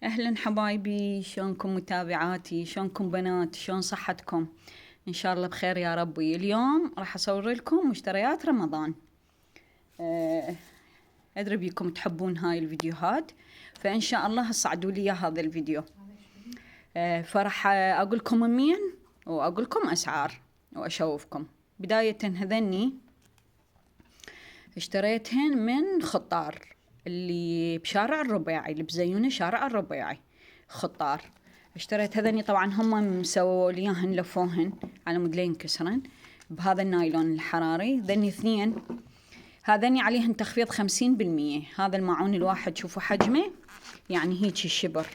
أهلا حبايبي، شلونكم متابعاتي؟ شلونكم بنات؟ شلون صحتكم؟ إن شاء الله بخير يا ربي. اليوم راح أصور لكم مشتريات رمضان. أدري بيكم تحبون هاي الفيديوهات، فإن شاء الله هصعدوا لي هذا الفيديو. فرح أقول لكم من مين وأقول لكم أسعار وأشوفكم. بداية هذني اشتريتهن من خطار اللي بشارع الربيعي، اللي بزيونة شارع الربيعي خطار. اشتريت هذني، طبعا هم مسووا لي اياهن، لفوهن على مود لا ينكسرن بهذا النايلون الحراري. ذني اثنين، هذني عليهن تخفيض 50%. هذا الماعون الواحد شوفوا حجمه، يعني هيك الشبر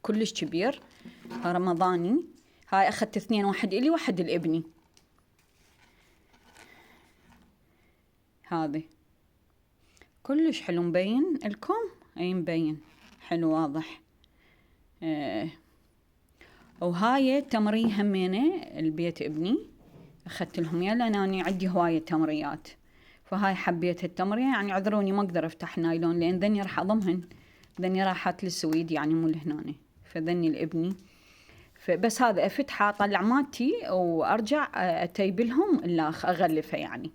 كلش كبير رمضاني. هاي اخذت اثنين، واحد الي واحد لابني. هذه كلش حلو، مبين لكم؟ اي مبين حلو واضح. وهاي تمري همينه البيت ابني، اخذت لهم اياه لان انا عندي هوايه تمريات، فهاي حبيت التمريه. يعني عذروني ما اقدر افتح نايلون لان ذني راح اضمهن، ذني راحت للسويد يعني مو لهنا، فذني لابني. فبس هذا افتحه اطلع مالتي وارجع اتيبلهم الاخ اغلفه يعني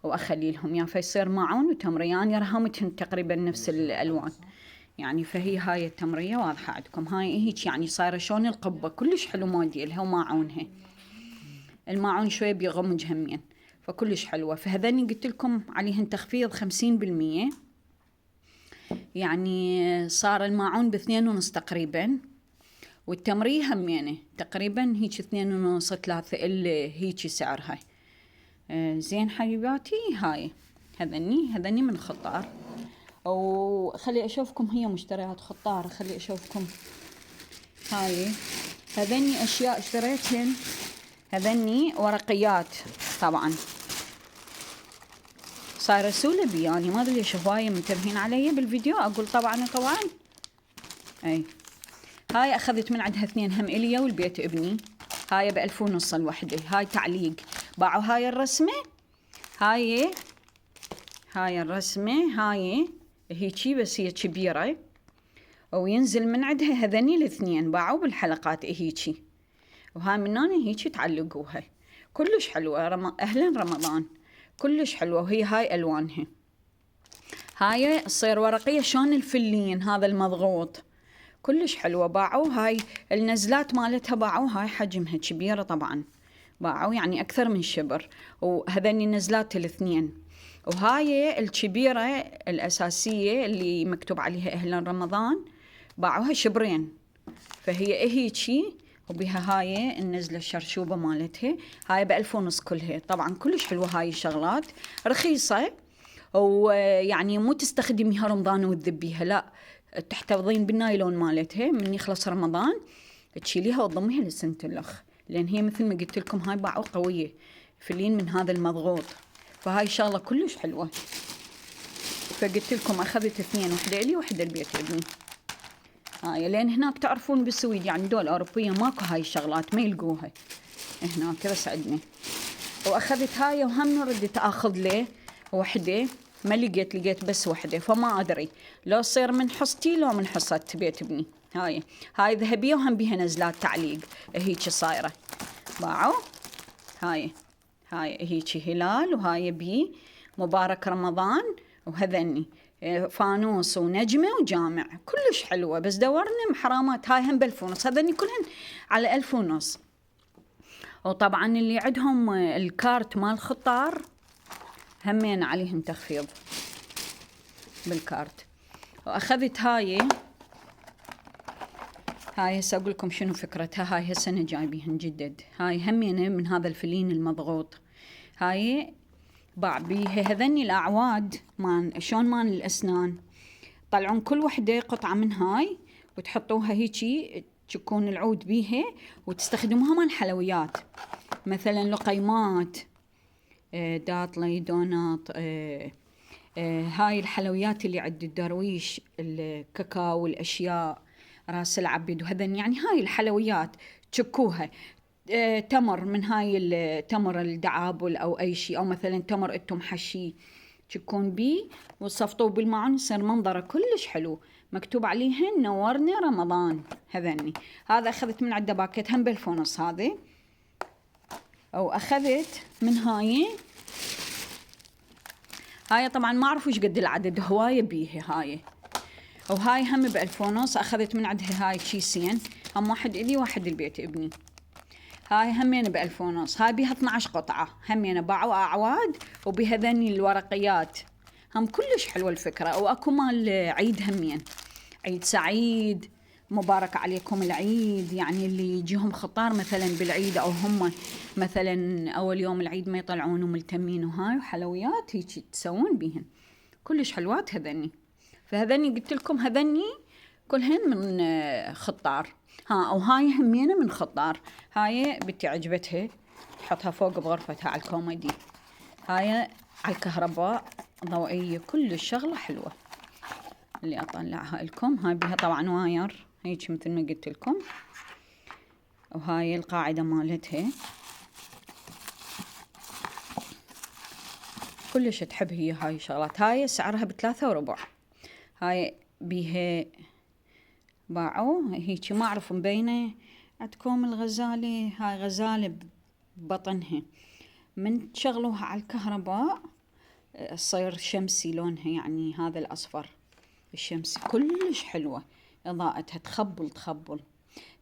واخلي لهم يا فيصير معون وتمريان يرهمتهن تقريبا نفس الالوان يعني. فهي هاي التمريه واضحه عندكم، هاي هيك يعني صايره شلون القبه كلش حلو مودي لها وماعونها. الماعون شويه بيغمج همين، فكلش حلوه. فهذني قلت لكم عليهن تخفيض 50%، يعني صار الماعون ب2.5 تقريبا، والتمريه همينه تقريبا هيك 2.5 3 اللي هيك سعرها. زين حبيباتي، هاي هذني من خطار. وخلي اشوفكم هي مشتريات خطار، خلي اشوفكم. هذني اشياء اشتريتهن، هذني ورقيات طبعا. صايره سولبي يعني ما ادري ليش هوايه منتبهين علي بالفيديو اقول طبعا. اي هاي اخذت من عندها اثنين، هم الي والبيت ابني. هاي ب1500 الوحده. هاي تعليق، باعوا هاي الرسمه، هاي الرسمه هاي هيجي بس هي كبيره، وينزل من عندها هذني الاثنين باعوا بالحلقات هيجي، وهاي من هنا هيجي تعلقوها. كلش حلوه اهلا رمضان، كلش حلوه. وهي هاي الوانها، هاي تصير ورقيه شلون الفلين هذا المضغوط، كلش حلوه. باعوا هاي النزلات مالتها، باعوا هاي حجمها كبيره طبعا، باعوا يعني اكثر من شبر. وهذني النزلات الاثنين، وهاي الكبيره الاساسيه اللي مكتوب عليها اهلا رمضان باعوها شبرين. فهي هيجي وبها هاي النزله الشرشوبه مالتها، هاي ب1500 كلها. طبعا كلش حلوه هاي الشغلات، رخيصه، ويعني مو تستخدميها رمضان وتذبيها، لا، تحتفظين بالنايلون مالتها من يخلص رمضان تشيليها وتضميها للسنتلخ، لان هي مثل ما قلت لكم هاي باعوا قويه فلين من هذا المضغوط. فهاي شغله كلش حلوه. فقلت لكم اخذت اثنين، وحده لي وحده البيت ابني. هاي لان هناك تعرفون بالسويد يعني دول اوروبيه ماكو هاي الشغلات، ما يلقوها هناك بس عندنا. واخذت هاي، وهم ردت اخذ لي وحده، ما لقيت بس وحده، فما ادري لو تصير من حصتي لو من حصة بيت ابني. هاي ذهبيه وهم بيها نزلات تعليق هيك صايره باعوا. هاي هيك هلال، وهاي بي مبارك رمضان، وهذني فانوس ونجمه وجامع، كلش حلوه. بس دورنا محرامات، هاي هم ب1500، هذني كلهن على 1500. وطبعا اللي عندهم الكارت مال خطار همين عليهم تخفيض بالكارت. واخذت هاي هسه اقول لكم شنو فكرتها. هاي هسه انا جايبيهن جدد، هاي همين من هذا الفلين المضغوط. هاي باع بيها هذني الاعواد شلون مان الاسنان، طلعون كل وحده قطعه من هاي وتحطوها هيجي، تشكون العود بيها وتستخدموها مال حلويات، مثلا لقيمات، داطلي، دونات، هاي الحلويات اللي عند الدرويش، الكاكاو والاشياء، راس العبد وهذن، يعني هاي الحلويات تشكوها. تمر من هاي التمر الدعابل او اي شيء، او مثلا تمر انتم حشي تشكون بيه وتصفطوه بالماعون، يصير منظره كلش حلو. مكتوب عليهن نورنا رمضان. هذني هذا أخذت من عند باكيت هم بالفونص هذه، أو أخذت من هاي طبعا ما أعرف وش قد العدد، هواية بيه هاي، أو هاي هم ب1000 ونص. أخذت من عندها هاي كيسين، هم واحد إلي واحد البيت ابني. هاي همين ب1000 ونص. هاي بيها 12 قطعة همين، باعوا أعواد وبها ذني الورقيات هم كلش حلوة الفكرة. وأكو مال عيد همين، عيد سعيد، مبارك عليكم العيد، يعني اللي يجيهم خطار مثلا بالعيد، أو هم مثلا أول يوم العيد ما يطلعون وملتمين، وهاي وحلويات هيك تسوون بيهن كلش حلوات هذني. فهذني قلت لكم هذني كلهن من خطار. أو هاي همينة من خطار. هاي بنتي عجبتها، تحطها فوق بغرفتها على الكوميدي. هاي على الكهرباء ضوئية، كل الشغلة حلوة اللي أطلعها لكم. هاي بها طبعا واير هيك مثل ما قلت لكم، وهاي القاعدة مالتها كلش تحب هي هاي شغلات. هاي سعرها ب3.25. هاي بيها باعوا هيك ما أعرف مبينة عندكم الغزالة. هاي غزالة ببطنها، من تشغلوها على الكهرباء صير شمسي لونها، يعني هذا الأصفر الشمسي كلش حلوة، إضاءتها تخبل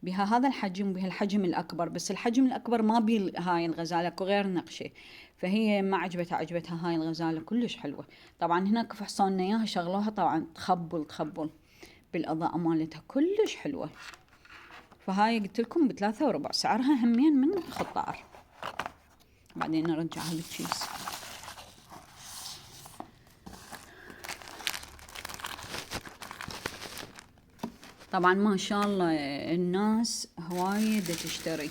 بها هذا الحجم، بها الحجم الأكبر، بس الحجم الأكبر ما بي هاي الغزالة وغير نقشة، فهي ما عجبتها هاي الغزالة كلش حلوة. طبعا هناك فحصونا إياها شغلوها طبعا تخبل بالإضاءة مالتها كلش حلوة. فهاي قلت لكم ب3.25، سعرها همين من خطار. بعدين نرجعها بالكيس. طبعا ما شاء الله الناس هواية دا تشتري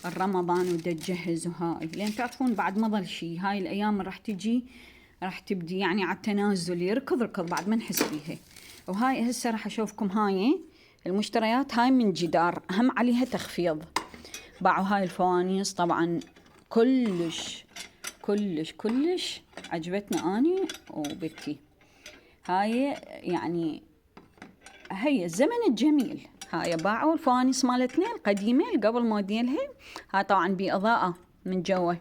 الرمضان ودا تجهز، وهاي لين تعرفون بعد ما ظل شي. هاي الأيام راح تجي، راح تبدي يعني على التنازل، يركض بعد ما نحس بيها. وهاي هسه راح أشوفكم هاي المشتريات. هاي من جدار هم عليها تخفيض، باعوا هاي الفوانيس طبعا كلش عجبتنا أني وبنتي. هاي يعني هي الزمن الجميل. هاي باعوا الفوانيس مالتنا القديمة قبل موديلها. هاي طبعا بإضاءة من جوا.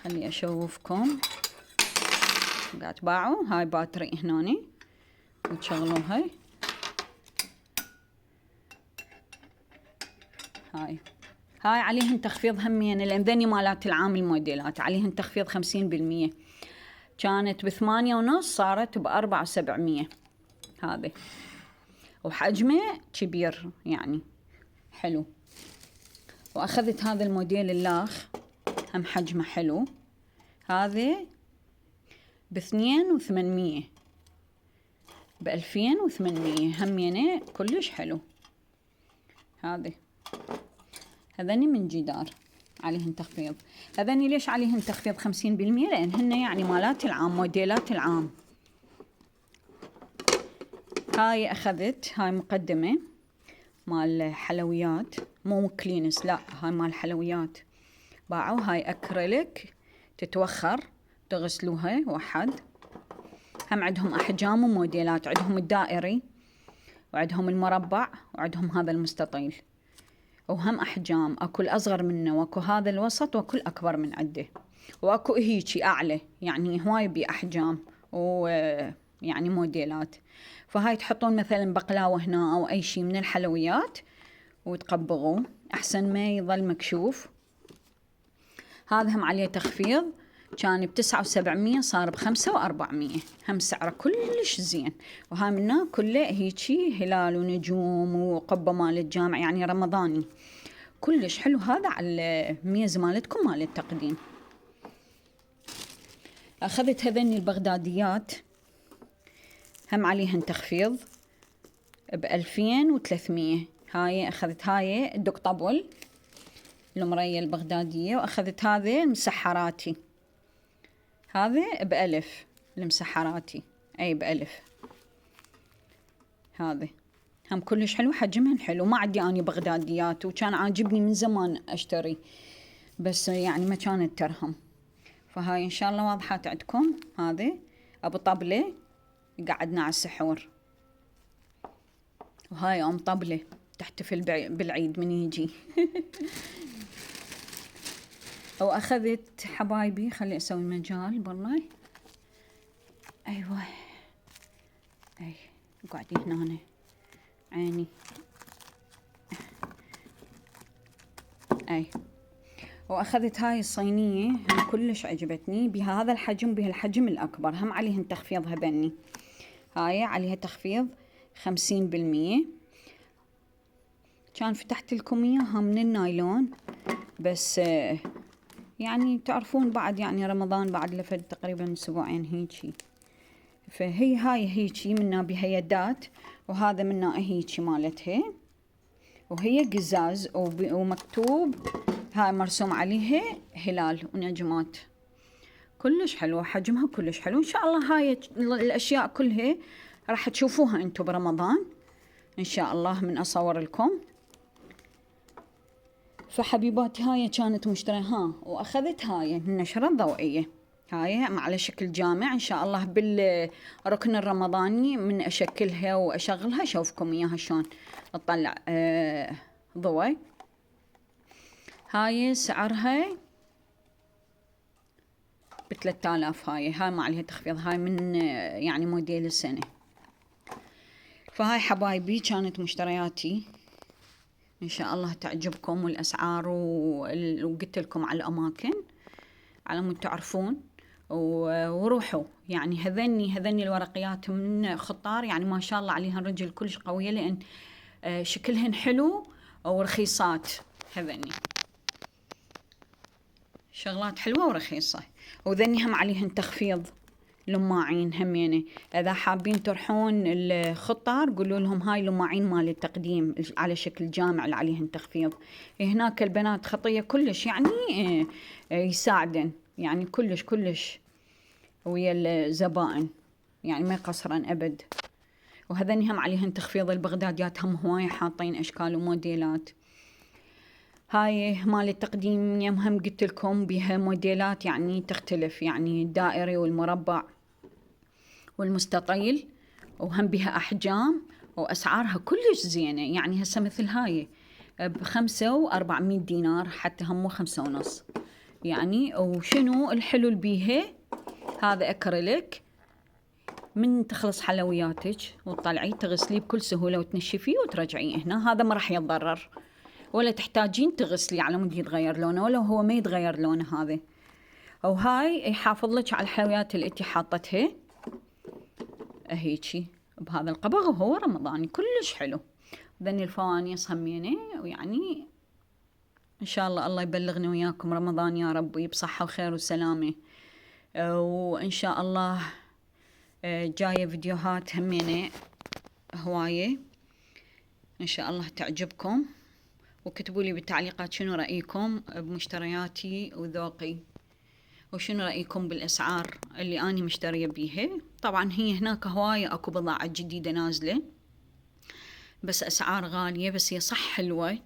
خلي أشوفكم. قاعد باعوا هاي باتري هناني وتشغلوها. هاي عليهن تخفيض همين، لأن ذني مالات العام الموديلات عليهن تخفيض 50%. كانت ب8.5 صارت ب4.700. هذه وحجمه كبير يعني حلو. وأخذت هذا الموديل اللاخ هم حجمه حلو، هذا ب2.800 ب2800 همينه كلش حلو. هذني من جدار عليهن تخفيض. هذني ليش عليهن تخفيض 50%؟ لأن هن يعني مالات العام، موديلات العام. هاي أخذت هاي مقدمة مال حلويات، مو كلينس، لا هاي مال حلويات. باعوا هاي أكريليك تتوخر تغسلوها وحد. هم عندهم أحجام وموديلات، عندهم الدائري وعندهم المربع وعندهم هذا المستطيل، وهم أحجام، أكو الأصغر منه وأكو هذا الوسط وأكو الأكبر من عنده، وأكو هيجي أعلى، يعني هواي بأحجام ويعني موديلات. فهاي تحطون مثلا بقلاوة هنا أو أي شيء من الحلويات وتقبغوه أحسن ما يظل مكشوف. هذا هم عليه تخفيض، كان ب9.700 صار ب5.400. هم سعره كلش زين. وهاي منه كله هيجي هلال ونجوم وقبة مال الجامع، يعني رمضاني كلش حلو. هذا على الميز مالتكم مال التقديم. أخذت هذني البغداديات هم عليهن تخفيض ب2300. هاي أخذت هاي الدق طبل المرية البغدادية، وأخذت هذا المسحراتي، هذا ب1000 المسحراتي، أي ب1000. هذا هم كلش حلو، حجمهن حلو. ما عندي أني بغداديات وكان عاجبني من زمان أشتري، بس يعني ما كانت ترهم. فهاي إن شاء الله واضحات عندكم. هذا ابو طبلة قعدنا على السحور، وهاي ام طبلة تحتفل بالعيد من يجي. واخذت حبايبي، خلي اسوي مجال بالله. ايوه اي قاعدي هنا عيني. اي واخذت هاي الصينية هم كلش عجبتني، بهذا الحجم، بهالحجم الاكبر، هم عليهن تخفيض هذني. هاي عليها تخفيض 50%. كان فتحت لكم اياها من النايلون، بس يعني تعرفون بعد يعني رمضان بعد لفد تقريبا اسبوعين هيجي، فهي هاي هيجي منا بها يدات، وهذا منا هيجي مالتها، وهي قزاز ومكتوب هاي مرسوم عليها هلال ونجمات. كلش حلوة، حجمها كلش حلو. ان شاء الله هاي الاشياء كلها راح تشوفوها انتم برمضان ان شاء الله من اصور لكم. فحبيباتي هاي كانت مشتريها، واخذت هاي النشرة الضوئية، هاي على شكل جامع ان شاء الله بالركن الرمضاني، من اشكلها واشغلها اشوفكم اياها شلون تطلع ضوء. هاي سعرها ب3000. هاي ما عليها تخفيض، هاي من يعني موديل السنة. فهاي حبايبي كانت مشترياتي، ان شاء الله تعجبكم والاسعار، وقلت لكم على الاماكن على مود تعرفون، وروحوا. يعني هذني الورقيات من خطار، يعني ما شاء الله عليها رجل كلش قوية، لان شكلهن حلو ورخيصات. هذني شغلات حلوة ورخيصة، وذني هم عليهن تخفيض لماعين همينة. اذا حابين تروحون الخطار قولوا لهم هاي لماعين مال التقديم على شكل جامع اللي عليهن تخفيض. هناك البنات خطية كلش، يعني يساعدن يعني كلش ويا الزبائن، يعني ما يقصرن ابد. وهذني هم عليهن تخفيض. البغداديات هم هواي حاطين اشكال وموديلات. هاي مال التقديم هم قلت لكم بها موديلات يعني تختلف، يعني الدائري والمربع والمستطيل، وهم بها أحجام، وأسعارها كلش زينة. يعني هسه مثل هاي ب5 و400 دينار، حتى هم مو 5.5 يعني. وشنو الحلو بيها؟ هذا أكريليك، من تخلص حلوياتك وتطلعيه تغسليه بكل سهولة وتنشفيه وترجعيه هنا، هذا ما راح يتضرر، ولا تحتاجين تغسلي على مود يتغير لونه، ولا هو ما يتغير لونه هذا. او هاي يحافظ لك على الحلويات اللي انتي حاطتها هيجي بهذا القبغ، وهو رمضاني كلش حلو. ذني الفوانيس همينه، ويعني ان شاء الله يبلغني وياكم رمضان يا رب بصحة وخير وسلامة. وان شاء الله جاية فيديوهات همينه هواية ان شاء الله تعجبكم. وكتبوا لي بالتعليقات شنو رأيكم بمشترياتي وذوقي، وشنو رأيكم بالأسعار اللي أنا مشترية بيها. طبعا هي هناك هواية أكو بضاعة جديدة نازلة، بس أسعار غالية، بس هي صح حلوة.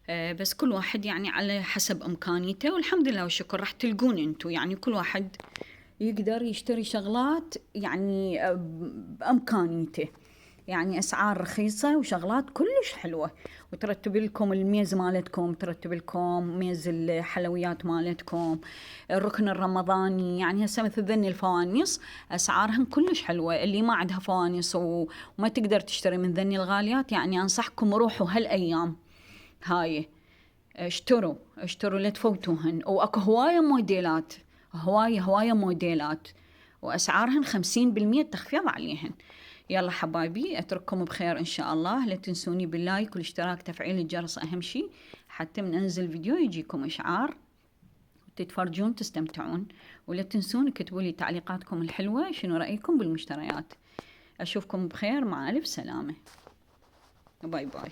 بس كل واحد يعني على حسب إمكانيته، والحمد لله والشكر راح تلقون انتو، يعني كل واحد يقدر يشتري شغلات يعني بإمكانيته، يعني أسعار رخيصة وشغلات كلش حلوة. وترتب لكم الميز مالتكم، ترتب لكم ميز الحلويات مالتكم، الركن الرمضاني. يعني هسه مثل ذني الفوانيس أسعارهم كلش حلوة. اللي ما عندها فوانيس وما تقدر تشتري من ذني الغاليات، يعني أنصحكم روحوا هالأيام هاي اشتروا لا تفوتوهن. واكو هواية موديلات، هواية موديلات، وأسعارهن 50% تخفيض عليهن. يلا حبايبي أترككم بخير إن شاء الله. لا تنسوني باللايك والاشتراك، تفعيل الجرس أهم شي، حتى من أنزل فيديو يجيكم إشعار تتفرجون تستمتعون. ولا تنسون كتبوا لي تعليقاتكم الحلوة، شنو رأيكم بالمشتريات. أشوفكم بخير، مع ألف سلامة، باي باي.